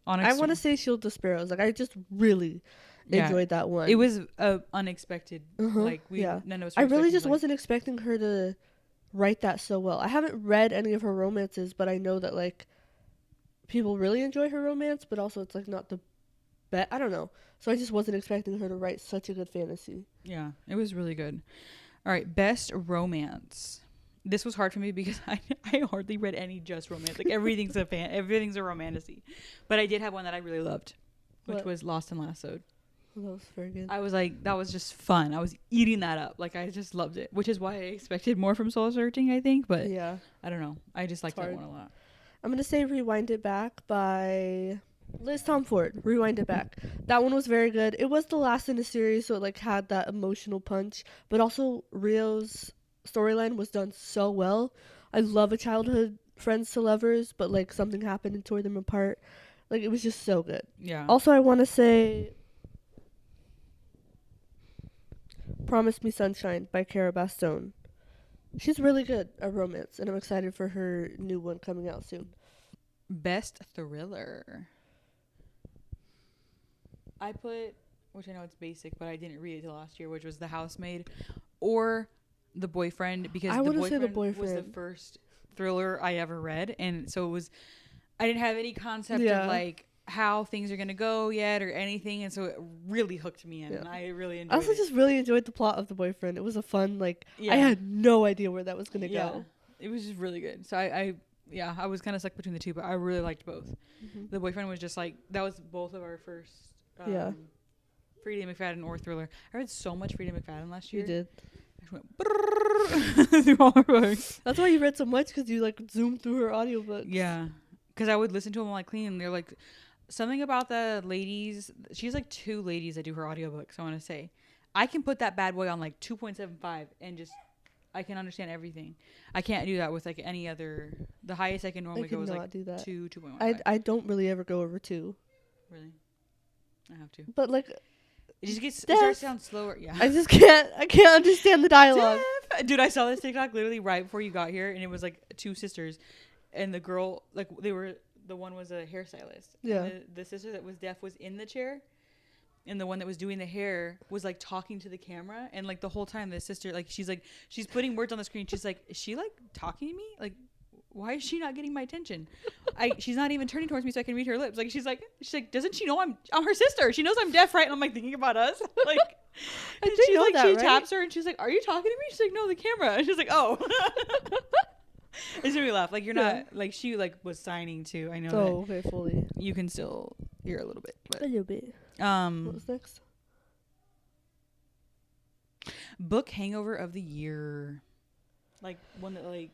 Onyx I want to say Shield of Sparrows. Like I just really enjoyed that one. It was unexpected. Like none of us. I were really expecting, just like, wasn't expecting her to write that so well. I haven't read any of her romances, but I know that like people really enjoy her romance, but also it's like not the best. I don't know. So I just wasn't expecting her to write such a good fantasy. Yeah, it was really good. All right, best romance. This was hard for me because I hardly read any just romance. Like everything's everything's a romantasy. But I did have one that I really loved, which was Lost and Lassoed. Oh, that was very good. I was like, that was just fun. I was eating that up. Like I just loved it, which is why I expected more from Soul Searching, I think. But Yeah. I don't know. I just liked that hard. one a lot. I'm going to say Rewind It Back by Liz Tom Ford. Rewind It Back. That one was very good. It was the last in the series, so it like had that emotional punch. But also Rio's storyline was done so well. I love a childhood friends to lovers, but like something happened and tore them apart. Like it was just so good. Yeah. Also, I want to say Promise Me Sunshine by Cara Bastone. She's really good at romance, and I'm excited for her new one coming out soon. Best thriller. I put, which I know it's basic, but I didn't read it till last year, which was The Housemaid or The Boyfriend, because I The wanna say The Boyfriend was the Boyfriend. first thriller I ever read, and so it was, I didn't have any concept Yeah. of like how things are gonna go yet or anything, and so it really hooked me in, Yeah. and I really I enjoyed also it. just really enjoyed the plot of The Boyfriend. It was a fun, like, Yeah. I had no idea where that was going to go. It was just really good. So I was kind of stuck between the two, but I really liked both. Mm-hmm. The Boyfriend was just like, that was both of our first Freida McFadden or thriller. I read so much Freida McFadden last year. You did. I just went brrrr through all her books. That's why you read so much, because you, like, zoomed through her audiobooks. Yeah. Because I would listen to them like clean, and they're like, something about the ladies. She's like 2 ladies that do her audiobooks, I want to say. I can put that bad boy on like 2.75 and just, I can understand everything. I can't do that with like any other. The highest I can normally go is like do that. 2.1. I don't really ever go over 2. Really? I have to. But, like, It just gets, it Deaf. starts to sound slower. Yeah. I can't understand the dialogue. Deaf. Dude, I saw this TikTok literally right before you got here, and it was like 2 sisters, and the girl, like the one was a hairstylist. Yeah. And the sister that was deaf was in the chair, and the one that was doing the hair was like talking to the camera, and like the whole time the sister, like she's putting words on the screen. She's like, is she like talking to me? Like, why is she not getting my attention? She's not even turning towards me so I can read her lips. Like she's like, doesn't she know I'm her sister? She knows I'm deaf, right? And I'm like thinking about us. Like, I and did she's know like, that, she right? taps her and she's like, are you talking to me? She's like, no, the camera. And she's like, oh. It's made me laugh. Like you're not like she like was signing to. I know Oh, okay, fully. that you can still hear a little bit, A but little bit. What was next? book hangover of the year, like one that like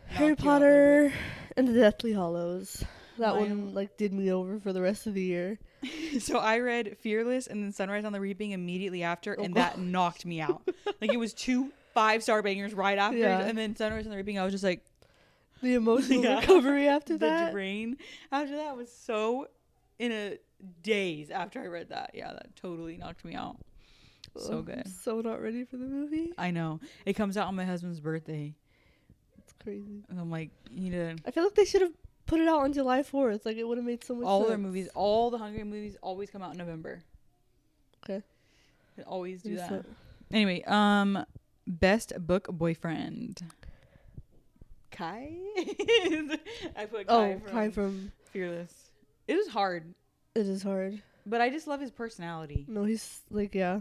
Harry knocked you out a little Potter and the Deathly Hollows. That Mine- one like did me over for the rest of the year. bit. So I read Fearless and then Sunrise on the Reaping immediately after, and that knocked me out. Like it was 2 5-star bangers right after, Yeah. and then Sunrise on the Reaping. I was just like, The emotional Yeah. recovery after the that. drain after that was so in a daze after I read that. Yeah, that totally knocked me out. So Ugh, good. I'm so not ready for the movie. I know. It comes out on my husband's birthday. It's crazy. And I'm like, you need to. I feel like they should have put it out on July 4th. Like it would have made so much All sense. their movies, all the Hunger Games movies always come out in November. Okay. They always do Maybe that. so. Anyway, best book boyfriend. Kai? I put Kai from Kai from. Fearless. It was hard, It is hard. but I just love his personality. No, he's like, yeah.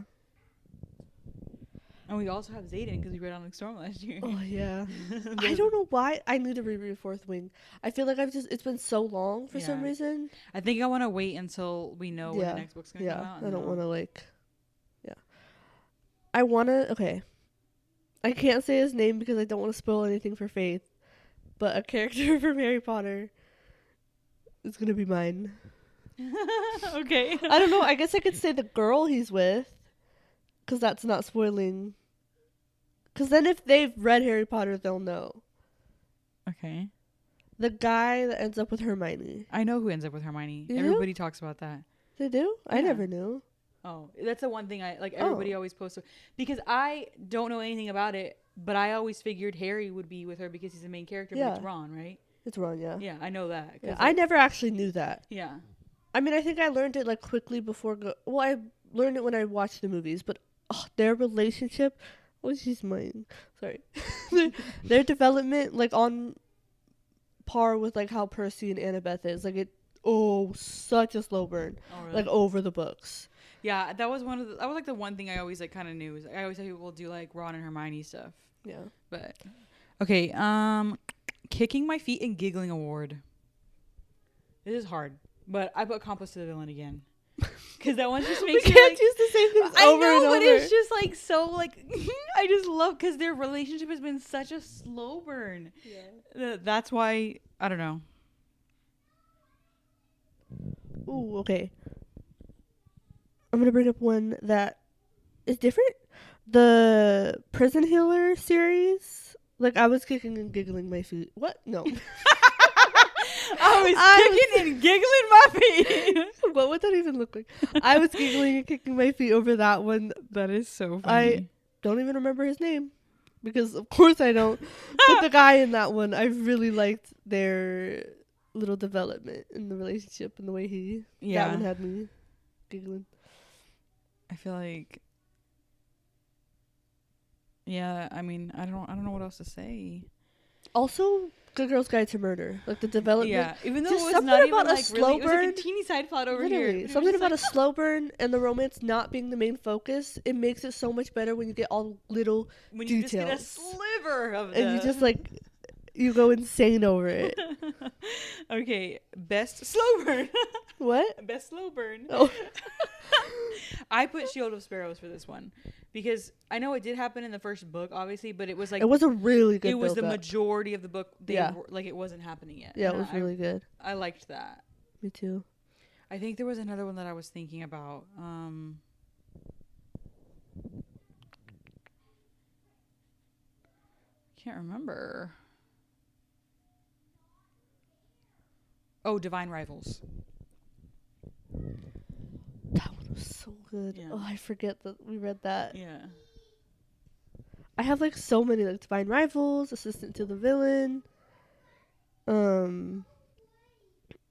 And we also have Zayden because we read on Storm last year. Oh yeah. I don't know why I need to reread Fourth Wing. I feel like it's been so long for some Yeah. reason. I think I want to wait until we know when Yeah. the next book's going to come Yeah, out. I and don't then want to like. Yeah. I want to. Okay. I can't say his name because I don't want to spoil anything for Faith. But a character from Harry Potter is gonna be mine. Okay. I don't know. I guess I could say the girl he's with. Because that's not spoiling. Because then if they've read Harry Potter, they'll know. Okay. The guy that ends up with Hermione. I know who ends up with Hermione. You Everybody talks about that. They do? I Yeah. never knew. Oh, that's the one thing I like. Everybody always posts because I don't know anything about it, but I always figured Harry would be with her because he's the main character. Yeah. But it's Ron, right? It's Ron, yeah. Yeah, I know that. Yeah, I never actually knew that. Yeah. I mean, I think I learned it like quickly before. I learned it when I watched the movies, but their relationship. Oh, she's mine. Sorry. Their development, like on par with like how Percy and Annabeth is. Like such a slow burn. Oh, really? Like over the books. Yeah, that was like the one thing I always like kind of knew. I always thought people do like Ron and Hermione stuff. Yeah. But okay, kicking my feet and giggling award. This is hard, but I put accomplice to the villain again. Because that one just makes we me can't like, use the same things I over know, and over. but it's just like so like I just love because their relationship has been such a slow burn. Yeah. That's why I don't know. Ooh, okay. I'm gonna bring up one that is different. The Prison Healer series. Like I was kicking and giggling my feet. What? No. I was kicking and giggling my feet. What would that even look like? I was giggling and kicking my feet over that one. That is so funny. I don't even remember his name because, of course, I don't. But the guy in that one, I really liked their little development in the relationship and the way that one had me giggling. I feel like, yeah. I mean, I don't know what else to say. Also, Good Girl's Guide to Murder, like the development. Yeah, even though just it was something not about even a like slow really, burn. it was like a teeny side plot over here. Something about a slow burn and the romance not being the main focus. It makes it so much better when you get all little when details. You just get a sliver of it, and you just like you go insane over it. Okay, best slow burn. What? Best slow burn. Oh. I put Shield of Sparrows for this one because I know it did happen in the first book, obviously, but it was like it was a really good. It was the build-up. majority of the book. Like it wasn't happening yet. Yeah, it was really good. I liked that. Me too. I think there was another one that I was thinking about. Can't remember. Oh, Divine Rivals. That one was so good. Yeah. Oh, I forget that we read that. Yeah. I have like so many like Divine Rivals, Assistant to the Villain,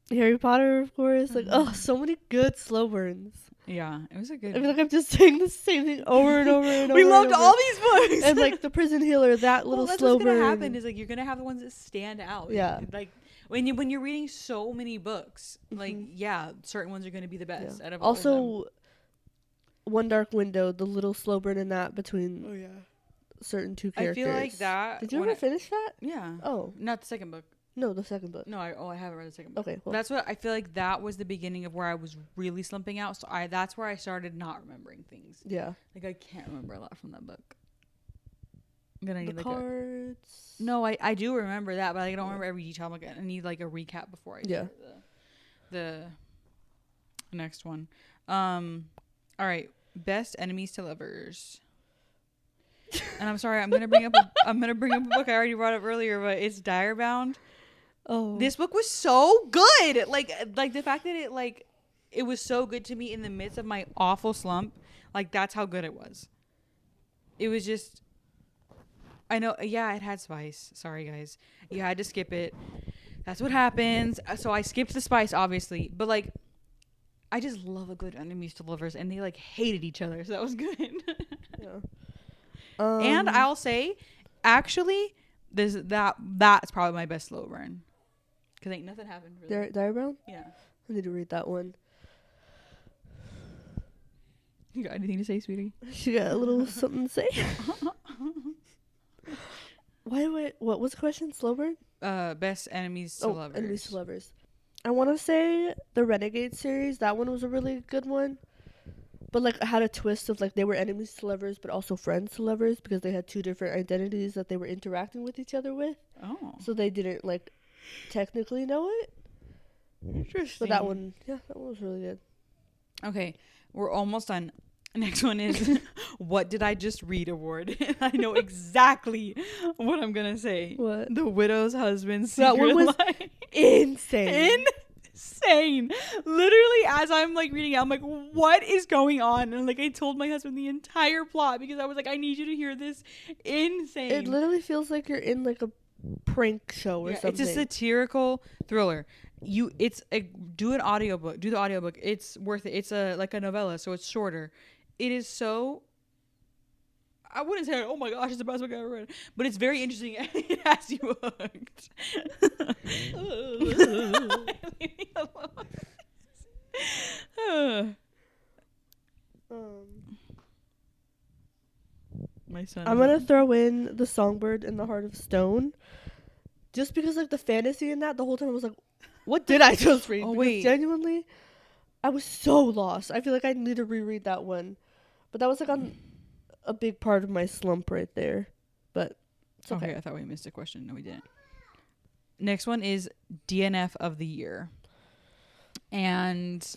Harry Potter, of course. Like so many good slow burns. Yeah, it was a good. I feel like I'm just saying the same thing over and over and over. We loved and over. all these books. And like the Prison Healer, that little that's slow what's gonna burn. happen is like you're gonna have the ones that stand out. Yeah. Like when you're reading so many books, like certain ones are gonna be the best out of also, all of them. One Dark Window, the little slow burn in that between certain two characters. I feel like that. Did you ever finish that? Yeah. Oh, Not the second book. no, the second book. No, I haven't read the second book. Okay, well. That's what I feel like. That was the beginning of where I was really slumping out. So that's where I started not remembering things. Yeah. Like I can't remember a lot from that book. I'm gonna need The like cards. No, I do remember that, but I don't remember every detail. I'm like, I need like a recap before I start the next one. All right, best enemies to lovers. And I'm sorry, I'm gonna bring up a book I already brought up earlier, but it's Direbound. Oh, This book was so good. Like the fact that it was so good to me in the midst of my awful slump. Like that's how good it was. It was just. I know, yeah, it had spice. Sorry, guys. You had to skip it. That's what happens. So I skipped the spice, obviously. But, like, I just love a good enemies to lovers. And they, like, hated each other. So that was good. yeah. And I'll say, actually, that's probably my best slow burn. Because ain't nothing happened, really. Direbound? Yeah. I need to read that one. You got anything to say, sweetie? She got a little something to say? What was the question? Slow burn? Best enemies to lovers. Enemies to lovers. I want to say the Renegade series. That one was a really good one. But, like, it had a twist of, like, they were enemies to lovers, but also friends to lovers because they had two different identities that they were interacting with each other with. Oh. So they didn't, like, technically know it. Interesting. But that one was really good. Okay. We're almost done. Next one is What Did I Just Read Award. I know exactly what I'm going to say. What? The Widow's Husband's That Secret one was Life. insane. Insane. Literally, as I'm like reading it, I'm like, what is going on? And like, I told my husband the entire plot because I was like, I need you to hear this. Insane. It literally feels like you're in like a prank show or something. It's a satirical thriller. Do the audiobook. It's worth it. It's like a novella, so it's shorter. It is so, I wouldn't say, oh my gosh, it's the best book I've ever read, but it's very interesting. It has you hooked. Leave me alone. My son. I'm gonna throw in The Songbird and the Heart of Stone, just because like the fantasy in that, the whole time I was like, what did I just read? Oh, Because wait. genuinely, I was so lost. I feel like I need to reread that one, but that was like on a big part of my slump right there. But it's okay. Okay, I thought we missed a question. No, we didn't. Next one is DNF of the year. And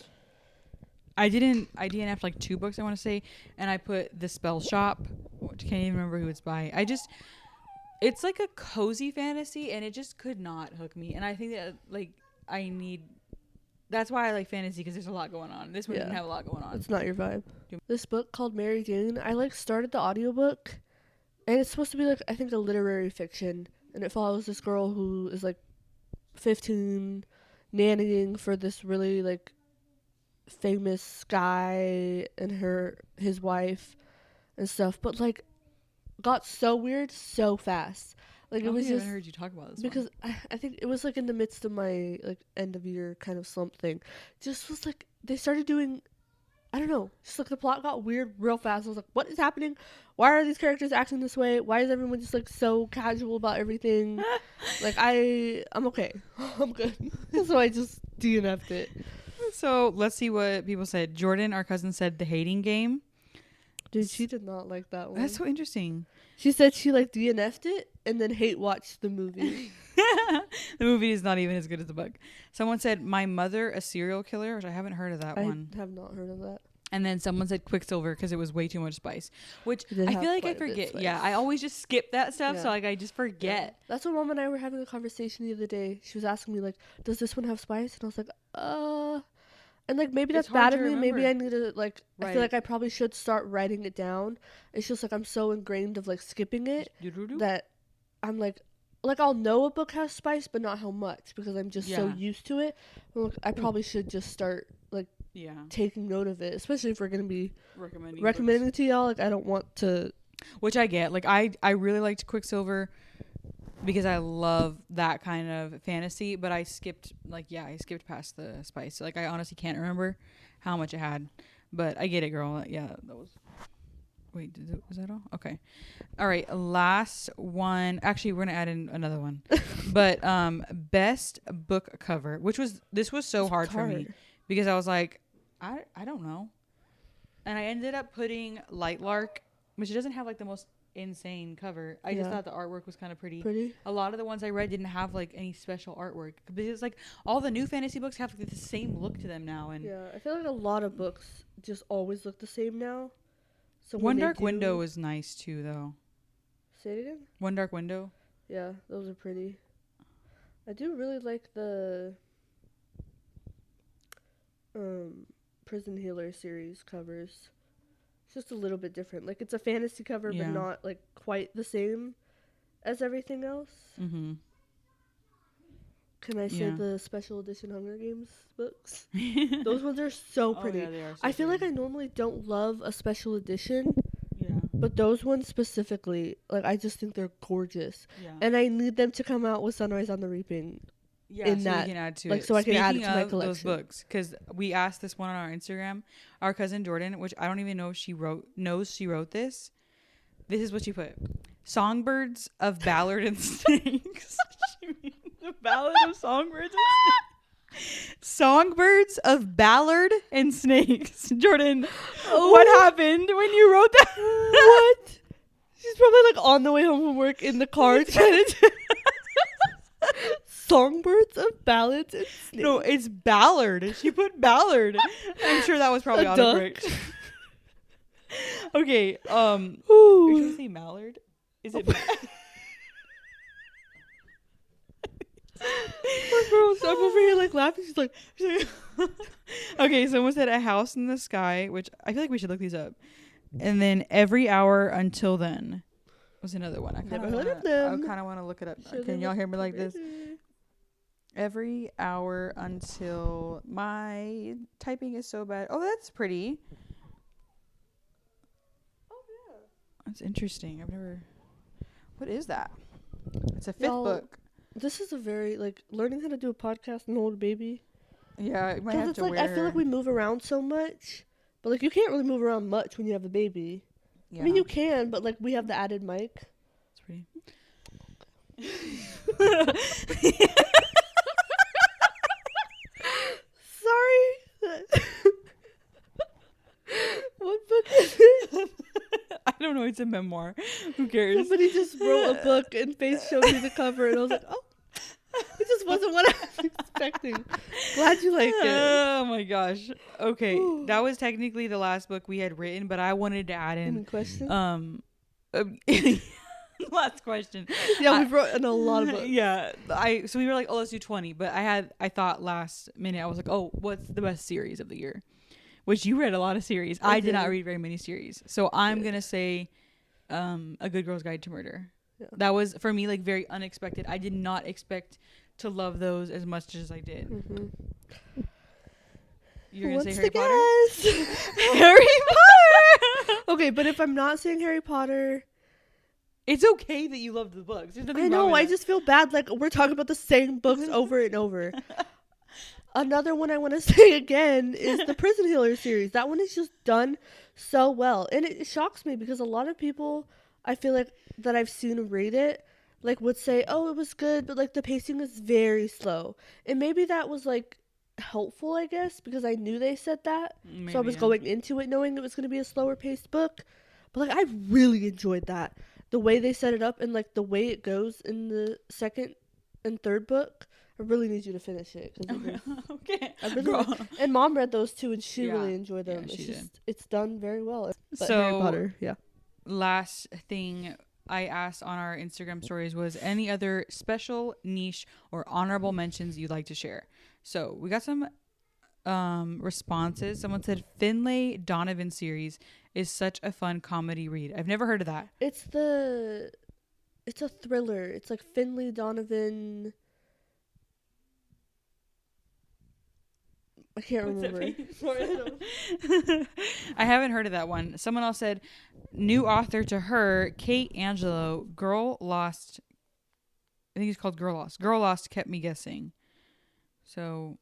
I DNF'd like 2 books, I want to say, and I put The Spell Shop, which I can't even remember who it's by. It's like a cozy fantasy, and it just could not hook me. And I think that like that's why I like fantasy, because there's a lot going on. This one didn't have a lot going on. It's not your vibe. This book called Mary Jane, I like started the audiobook, and it's supposed to be like, I think, a literary fiction, and it follows this girl who is like 15, nannying for this really like famous guy and his wife and stuff, but like got so weird so fast. Like it was I just haven't heard you talk about this because I think it was like in the midst of my like end of year kind of slump thing. Just was like they started doing, I don't know, just like the plot got weird real fast. I was like, what is happening? Why are these characters acting this way? Why is everyone just like so casual about everything? Like I'm okay. I'm good. So I just DNF'd it. So let's see what people said. Jordan, our cousin, said The Hating Game. Dude, she did not like that one. That's so interesting. She said she like DNF'd it and then hate watched the movie. The movie is not even as good as the book. Someone said My Mother, a Serial Killer, which I haven't heard of that one. I have not heard of that. And then someone said Quicksilver because it was way too much spice, which It I have feel like I quite a bit forget. spice. Yeah, I always just skip that stuff, Yeah. so like I just forget. Yeah. That's what Mom and I were having a conversation the other day. She was asking me like, does this one have spice? And I was like, and like maybe that's It's hard bad to of me. Maybe remember. I need to like I Right. feel like I probably should start writing it down. It's just like I'm so ingrained of like skipping it that I'm like I'll know a book has spice but not how much, because I'm just so Yeah. used to it. Well, I probably should just start like taking note of it, especially if we're going to be recommending it to y'all. Like I don't want to, which I get. Like I really liked Quicksilver because I love that kind of fantasy, but I skipped past the spice. Like I honestly can't remember how much it had, but I get it, girl. Yeah, that was. Wait, was that all? Okay. All right, last one. Actually, we're gonna add in another one. But best book cover, this was so hard for me because I was like, I don't know, and I ended up putting Light Lark, which doesn't have like the most insane cover. I just thought the artwork was kind of pretty. A lot of the ones I read didn't have like any special artwork, because like all the new fantasy books have like the same look to them now. And yeah, I feel like a lot of books just always look the same now. So One Dark Window is nice too, though. Say it again? One Dark Window. Yeah, those are pretty. I do really like the Prison Healer series covers. It's just a little bit different. Like it's a fantasy cover, but not like quite the same as everything else. Mm-hmm. Can I say the special edition Hunger Games books? Those ones are so pretty. Oh, yeah, they are so I feel pretty. like I normally don't love a special edition, Yeah. but those ones specifically, like I just think they're gorgeous. Yeah. And I need them to come out with Sunrise on the Reaping. Yeah, in so that, we can add to like, it. so I can add it Speaking to my of collection. those books, because we asked this one on our Instagram, our cousin Jordan, which I don't even know if she wrote this. This is what she put: Songbirds of Ballard and Snakes. The Ballad of Songbirds and Snakes. Songbirds of Ballard and Snakes. Jordan, what happened when you wrote that? What? She's probably like on the way home from work in the car. Songbirds of Ballads and Snakes. No, it's Ballard. She put Ballard. I'm sure that was probably A duck? autocorrect. Okay. Are you Ooh. gonna say mallard? Is it? Poor girl, so I'm over here like laughing. She's like, Okay, someone said a house in the sky, which I feel like we should look these up. And then every hour until then was another one. Never heard of them. I kind of want to look it up. Sure Can they y'all look hear me like this? pretty. Every hour until my typing is so bad. Oh, that's pretty. Oh yeah. That's interesting. I've never. What is that? It's a fifth Y'all, book. This is a very like learning how to do a podcast and hold a baby. Yeah, you might 'Cause have it's to like wear. I feel like we move around so much, but like you can't really move around much when you have a baby. Yeah, I mean you can, but like we have the added mic. it's pretty. Sorry. What book is it? I don't know. It's a memoir. Who cares? Somebody just wrote a book and Face showed me the cover and I was like, oh, it just wasn't what I was expecting. Glad you liked it. Oh my gosh. Okay, Ooh. that was technically the last book we had written, but I wanted to add Any in questions? last question. Yeah, we've written a lot of books. Yeah, so we were like, oh, let's do 20, but I thought last minute I was like, oh, what's the best series of the year? Which you read a lot of series. I did not did. read very many series, so I'm gonna say, A Good Girl's Guide to Murder. Yeah. That was for me like very unexpected. I did not expect to love those as much as I did. Mm-hmm. You're gonna What's say Harry the Potter? guess? Harry Potter. Okay, but if I'm not saying Harry Potter, It's okay that you love the books. There's nothing I wrong know, with I that. just feel bad. Like, we're talking about the same books over and over. Another one I want to say again is the Prison Healer series. That one is just done so well. And it shocks me because a lot of people, I feel like, that I've seen read it, like, would say, oh, it was good, but, like, the pacing is very slow. And maybe that was, like, helpful, I guess, because I knew they said that. Maybe, So I was yeah. going into it knowing it was going to be a slower paced book. But, like, I really enjoyed that. The way they set it up and, like, the way it goes in the second and third book. I really need you to finish it. 'Cause it was, Okay. I really Girl. like, and Mom read those too, and she Yeah. really enjoyed Yeah, them. she It's did. just, it's done very well. But So- Harry Potter, yeah. Last thing I asked on our Instagram stories was any other special, niche, or honorable mentions you'd like to share. So we got some responses. Someone said Finlay Donovan series is such a fun comedy read. I've never heard of that. It's a thriller. It's like Finley Donovan. I can't What's that remember. mean? I haven't heard of that one. Someone else said new author to her, Kate Angelo, Girl Lost. I think it's called Girl Lost. Girl Lost kept me guessing. So,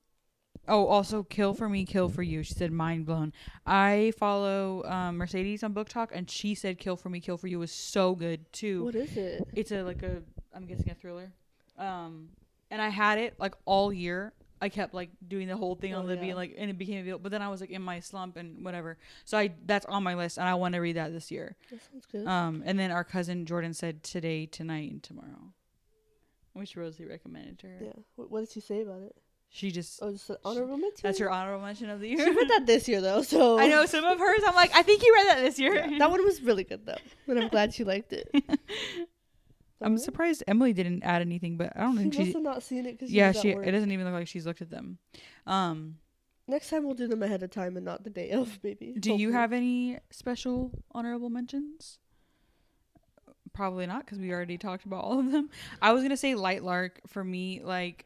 oh, also Kill for Me, Kill for You. She said mind blown. I follow Mercedes on Book Talk, and she said Kill for Me, Kill for You was so good too. What is it? It's I'm guessing a thriller. And I had it like all year. I kept like doing the whole thing on Libby, yeah. and it became available. But then I was like in my slump and whatever. So that's on my list, and I want to read that this year. That sounds good. And then our cousin Jordan said Today, Tonight, and Tomorrow, which Rosie recommended to her. Yeah. What did she say about it? She just Oh, just an honorable mention? that's her honorable mention of the year. She read that this year, though, so. I know some of hers. I'm like, I think you read that this year. Yeah, that one was really good, though. And I'm glad she liked it. I'm Alright. surprised Emily didn't add anything, but I don't She think must she. have not seen it because Yeah, was at it work. doesn't even look like she's looked at them. Next time we'll do them ahead of time and not the day of, maybe. Do you Hopefully. have any special honorable mentions? Probably not, because we already talked about all of them. I was gonna say Light Lark for me. Like,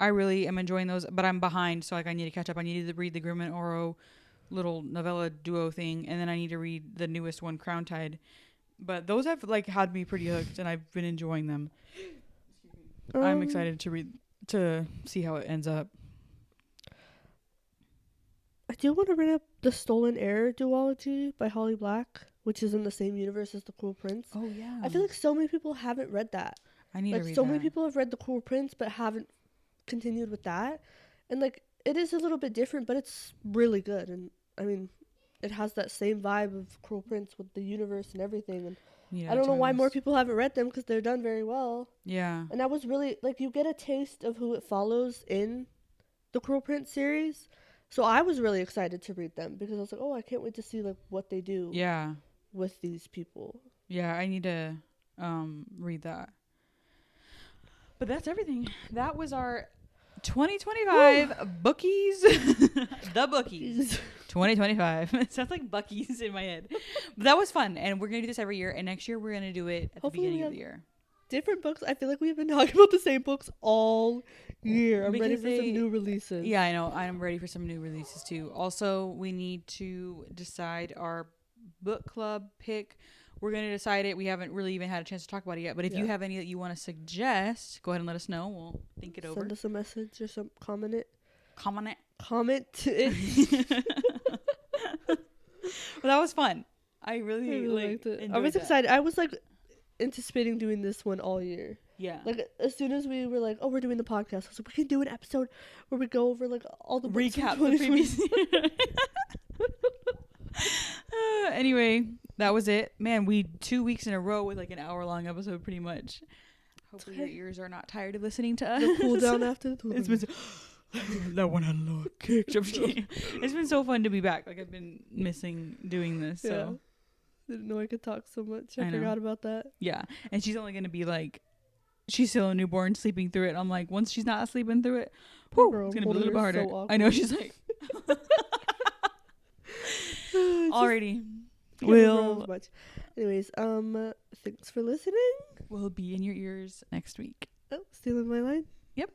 I really am enjoying those, but I'm behind, so like I need to catch up. I need to read the Grimm and Oro little novella duo thing, and then I need to read the newest one, Crown Tide. But those have like had me pretty hooked, and I've been enjoying them. I'm excited to see how it ends up. I do want to bring up the Stolen Heir duology by Holly Black, which is in the same universe as The Cruel Prince. Oh yeah, I feel like so many people haven't read that. I need Like to read so that. many people have read The Cruel Prince but haven't continued with that. And like it is a little bit different, but it's really good. And I mean, it has that same vibe of Cruel Prince with the universe and everything. And Yeah, I don't know why totally. more people haven't read them because they're done very well. Yeah, And I was really like, you get a taste of who it follows in the Cruel Prince series, So I was really excited to read them because I was like, oh, I can't wait to see like what they do Yeah. with these people. Yeah, I need to read that. But that's everything. That was our 2025 Bookies. The Bookies. 2025. It sounds like Bucky's in my head. But that was fun. And we're going to do this every year. And next year, we're going to do it at Hopefully the we beginning of have the year. different books. I feel like we've been talking about the same books all year. I'm ready Because for some new releases. Yeah, I know. I'm ready for some new releases too. Also, we need to decide our book club pick. We're going to decide it. We haven't really even had a chance to talk about it yet. But if you have any that you want to suggest, go ahead and let us know. We'll think it over. Send us a message or some comment it. Comment it. Well, that was fun. I really liked it. I enjoyed was that. excited. I was like anticipating doing this one all year. Yeah. Like as soon as we were like, oh, we're doing the podcast, I was like, we can do an episode where we go over like all the books Recap from the previous year. Anyway, that was it. Man, 2 weeks in a row with like an hour-long episode pretty much. Hopefully your ears are not tired of listening to us. The cool down after the It's been that one had a little kick. It's been so fun to be back. Like I've been missing doing this. So didn't know I could talk so much. I know. forgot about that. Yeah. And she's only gonna be like, she's still a newborn sleeping through it. I'm like, once she's not sleeping through it, Poor whew, girl, it's gonna be a little bit harder. so I know, she's like already. Anyways, thanks for listening. We'll be in your ears next week. Oh, stealing my line. Yep.